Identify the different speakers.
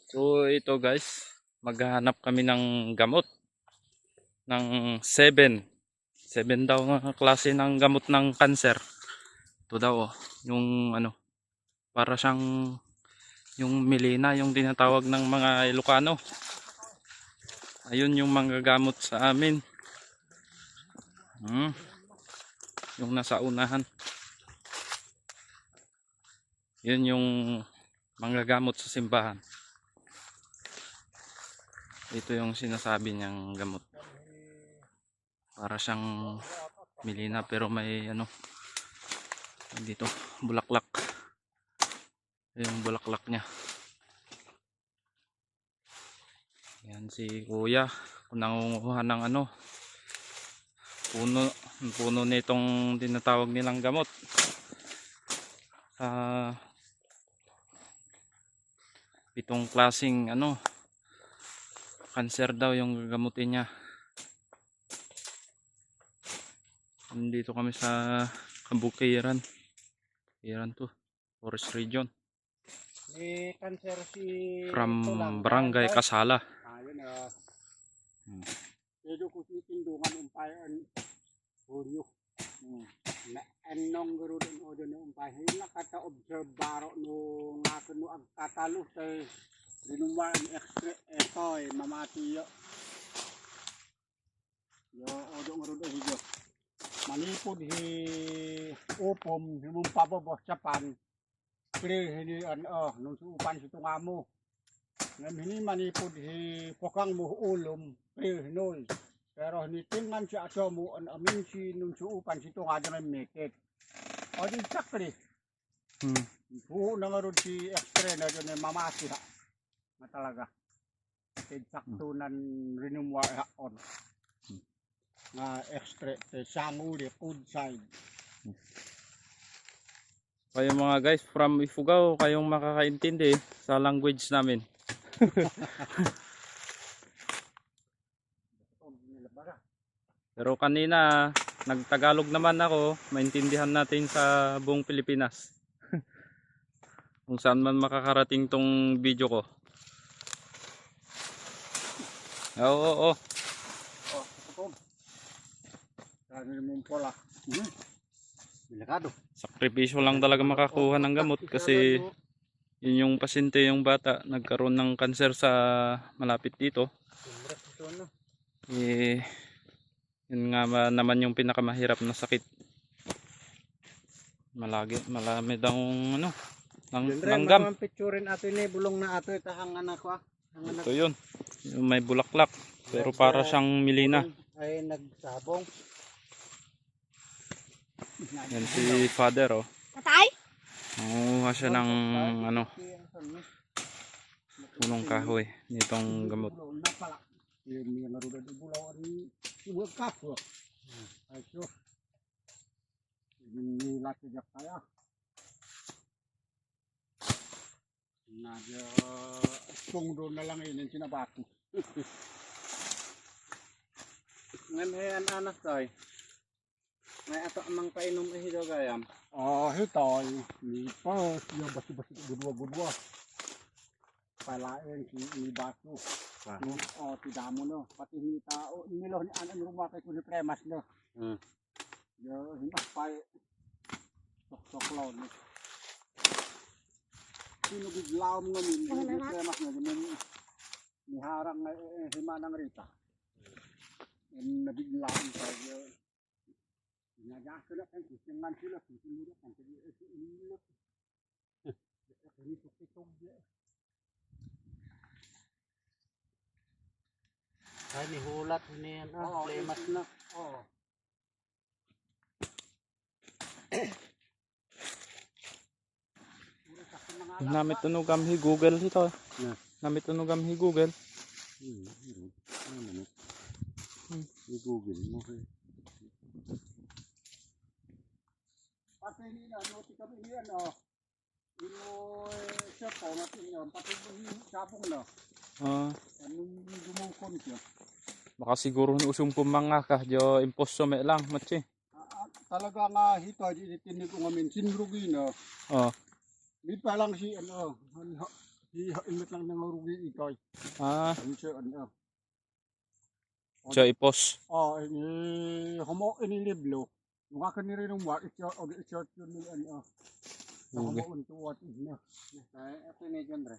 Speaker 1: So ito guys, maghahanap kami ng gamot ng 7 daw na klase ng gamot ng cancer. Ito daw oh, yung ano, para siyang yung Milena, yung tinatawag ng mga Ilocano. Ayun yung manggagamot sa amin. Yung nasa unahan. Yun yung manggagamot sa simbahan. Ito yung sinasabi niyang gamot. Para siyang Milena pero may ano dito, bulaklak. Yung bulaklak niya. Yan si kuya, nangunguha ng ano, puno nitong tinatawag nilang gamot. Pitong klaseng ano, cancer daw yung gagamutin niya. Nandito kami sa Kabukiran. Iran to, Forest Region.
Speaker 2: May cancer si
Speaker 1: From Barangay Kasala.
Speaker 2: Ayun Medyo kusitindungan umpayan Hulyo. Na enong garo din o din umpayan nakata-observe baro no ngakano ang katalo kay rinuman extra eto mamati yo. Yo odo ngaro hiyo. Manipod hi upom himong pabobos Japan. Kiri hini nung suupan si tungamo. Ngam hini manipod hi pokang mo ulom kiri hinol. Pero hinitingan si aso mo an amin si nung suupan si tungado ng meket. O di sakri. Buho na nga ron si extra na doon mamasi ha. Na talaga. Sakto nan rinumwa on. Na extra samuli food side.
Speaker 1: Kayo mga guys from Ifugao, kayong makakaintindi sa language namin. Pero kanina nagtagalog naman ako, maintindihan natin sa buong Pilipinas. Kung saan man makakarating tong video ko. Oo.
Speaker 2: Ano mong pola. Delikado.
Speaker 1: Sakripisyo lang talaga makakuha ng gamot kasi yun yung pasyente, yung bata nagkaroon ng cancer sa malapit dito. Yun nga naman yung pinakamahirap na sakit. Malami daw ano, langgam.
Speaker 2: Ang picturein ato ni bulong na ato itahang anak ko.
Speaker 1: Ito yun, yung may bulaklak pero para siyang Milena.
Speaker 2: Ay nagsabong.
Speaker 1: Yan si father oh.
Speaker 3: Tatay?
Speaker 1: Nanguha siya ng ano, punong kahoy nitong gamot.
Speaker 2: Yung naruda di bulaw ni iwag kapo. Ay so. Ini laki jak kaya. Nadya pungdo na lang yun sinabati. Ngan anak toy. May ato amang painom ihido gayam. Hitoy. Ni pa yung basi-basi gudwa-gudwa. Palain si baso. Tidak mo no. Pati ni tao. Nilo ni anan rumah kay kuni premas no. Yo hinapay. Sok-sok law no. Sino biglaw mo ni premas no. Ni harang himanang rita. Nabiglaw tayo. Nagako na kan kusingan sila kusingan kan ini. Ini tukitog dia. Ay ni hulat ni lemas na.
Speaker 1: Namit tunugam hi Google ito. Namit tunugam hi Google.
Speaker 2: Hi Google mo kay. Pati ni noti kami ni ino siya po natin pati ni sabong na. Anong dumungkon siya?
Speaker 1: Baka siguro usong pumanga ka, jo imposto me lang matsi.
Speaker 2: Talaga nga hito di tinig ko ngamin sinrugi na. Di pa lang si Imit lang ng marugi itoy.
Speaker 1: Ah,
Speaker 2: Ano siya, ano.
Speaker 1: so ipos.
Speaker 2: Ini homo ini liblo. Yung akin ni rin umwak, i-short yun ni ano. Sa
Speaker 1: Okay.
Speaker 2: homo untuwat. Ito ni John Re.